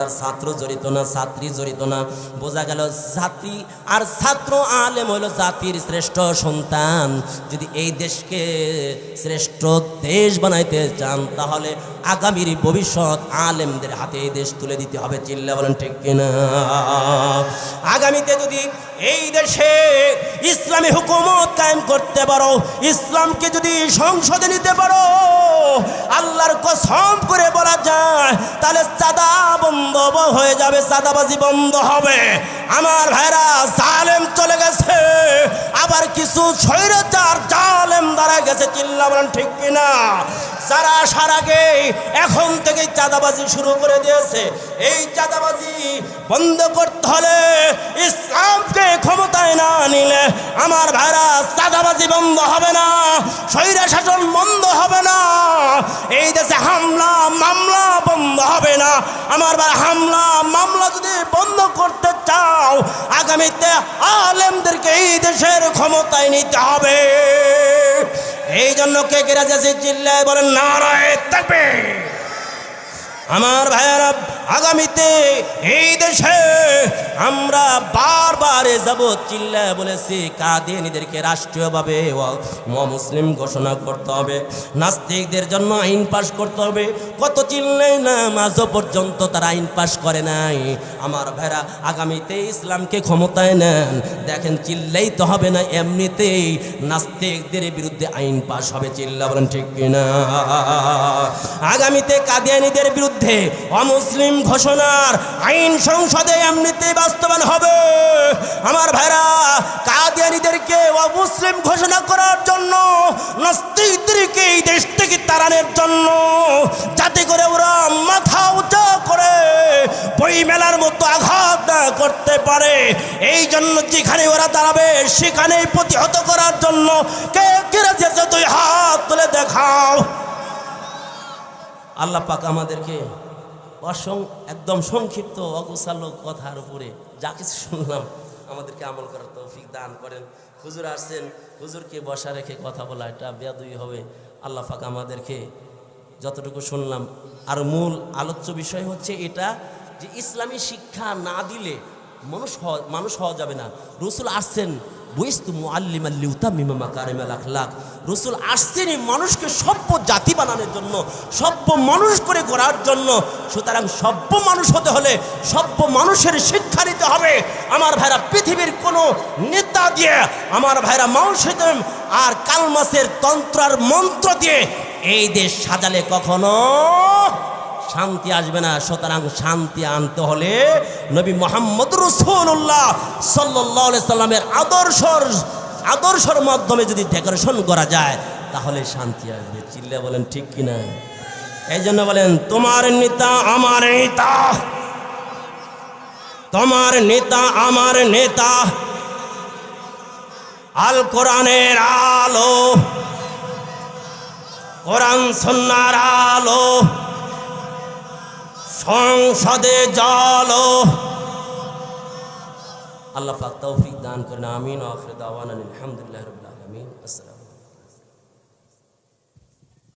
ছাত্র জড়িত না, ছাত্রী জড়িত না। বোঝা গেল ছাত্রী আর ছাত্র আলেম হলো জাতির শ্রেষ্ঠ সন্তান। যদি এই দেশকে শ্রেষ্ঠ দেশ বানাইতে চান তাহলে আগামীর ভবিষ্যৎ আলেমদের হাতে এই দেশ তুলে দিতে হবে। চিল্লা বলেন ঠিক কিনা? আগামীতে যদি এই দেশে ইসলামী হুকুমত কায়েম করতে পারো, ইসলামকে যদি সংসদে নিতে পারো, আল্লাহর কসম করে বলা যায় তাহলে চাঁদা বন্ধ হয়ে যাবে, চাঁদাবাজি বন্ধ হবে। আমার ভাইরা, জালেম চলে গেছে, আবার কিছু স্বৈরাচার জালেম দাঁড়ায় গেছে। চিল্লা বলেন ঠিক কিনা? যারা আসার আগে এখন থেকেই চাঁদাবাজি শুরু করে দিয়েছে। এই চাঁদাবাজি বন্ধ করতে হলে, ইসলামকে ক্ষমতায় না নিলে আমার ভাইরা চাঁদাবাজি বন্ধ হবে না, স্বৈরা শাসন বন্ধ হবে না, এই দেশে হামলা মামলা বন্ধ হবে না। আমার ভাই, হামলা মামলা যদি বন্ধ করতে চাও, আগামীতে আলেমদেরকে এই দেশের ক্ষমতায় নিতে হবে। এই জন্য কে কে রাজি আছে চিল্লায় বলেন নারায়ে তাকবীর। আমার ভাইয়ারা, আগামীতে এই দেশে আমরা বারবার যাব চিল্লায় বলেছি, কাদিয়ানীদেরকে রাষ্ট্রীয়ভাবে মুসলিম ঘোষণা করতে হবে, নাস্তিকদের জন্য আইন পাশ করতে হবে। কত চিল্লাই না, আজও পর্যন্ত তারা আইন পাশ করে নাই। আমার ভাইরা, আগামীতে ইসলামকে ক্ষমতায় নেন, দেখেন চিল্লাই তো হবে না, এমনিতেই নাস্তিকদের বিরুদ্ধে আইন পাশ হবে। চিল্লা বলেন ঠিক কিনা? আগামীতে কাদিয়ানীদের বিরুদ্ধে অমুসলিম ঘোষণার আইন সংসদে এমনিতে বাস্তবায়ন হবে। আমার ভাইরা, কাদিয়ানীদেরকে অমুসলিম ঘোষণা করার জন্য, নাস্তিকদেরকে এই দেশ থেকে তাড়ানোর জন্য, যাতে করে ওরা মাথা উঁচা করে বই মেলার মতো আঘাত না করতে পারে, এই জন্য যেখানে ওরা দাঁড়াবে সেখানেই প্রতিহত করার জন্য কে কে রাজি আছে? তুই হাত তুলে দেখাও। আল্লাহ পাক আমাদেরকে একদম সংক্ষিপ্ত অগোছালো কথার উপরে যা কিছু শুনলাম আমাদেরকে আমল করার তৌফিক দান করেন। হুজুর আসছেন, হুজুরকে বসা রেখে কথা বলা এটা বেয়াদবি হবে। আল্লাহ পাক আমাদেরকে যতটুকু শুনলাম, আর মূল আলোচ্য বিষয় হচ্ছে এটা যে ইসলামী শিক্ষা না দিলে মানুষ হওয়া যাবে না। রসুল আসছেন বুইস্তু মুআল্লিমান লিউতাম্মিমা মাকারিমাল আখলাক। রসুল আসছেনই মানুষকে সভ্য জাতি বানানোর জন্য, সভ্য মানুষ করে গড়ার জন্য। সুতরাং সভ্য মানুষ হতে হলে সভ্য মানুষের শিক্ষা নিতে হবে। আমার ভাইরা, পৃথিবীর কোনো নেতা দিয়ে, আমার ভাইরা মাউসেদম আর কালমাসের তন্ত্র আর মন্ত্র দিয়ে এই দেশ সাজালে কখনো শান্তি আসবে না। সুতরাং শান্তি আনতে হলে নবী মুহাম্মদ রাসূলুল্লাহ সাল্লাল্লাহু আলাইহি সাল্লামের আদর্শের মাধ্যমে যদি ডেকোরেশন করা যায় তাহলে শান্তি আসবে। চিল্লা বলেন ঠিক কিনা? এই জন্য বলেন, তোমার নেতা আমার নেতা, তোমার নেতা আমার নেতা, আল কোরআনের আলো, কোরআন সুন্নাহর আলো, সংসদে জালো। আল্লাহ পাক তৌফিক দান করেন। আমিন। আখির দাওয়ানা আলহামদুলিল্লাহি রাব্বিল আলামিন। আসসালাম।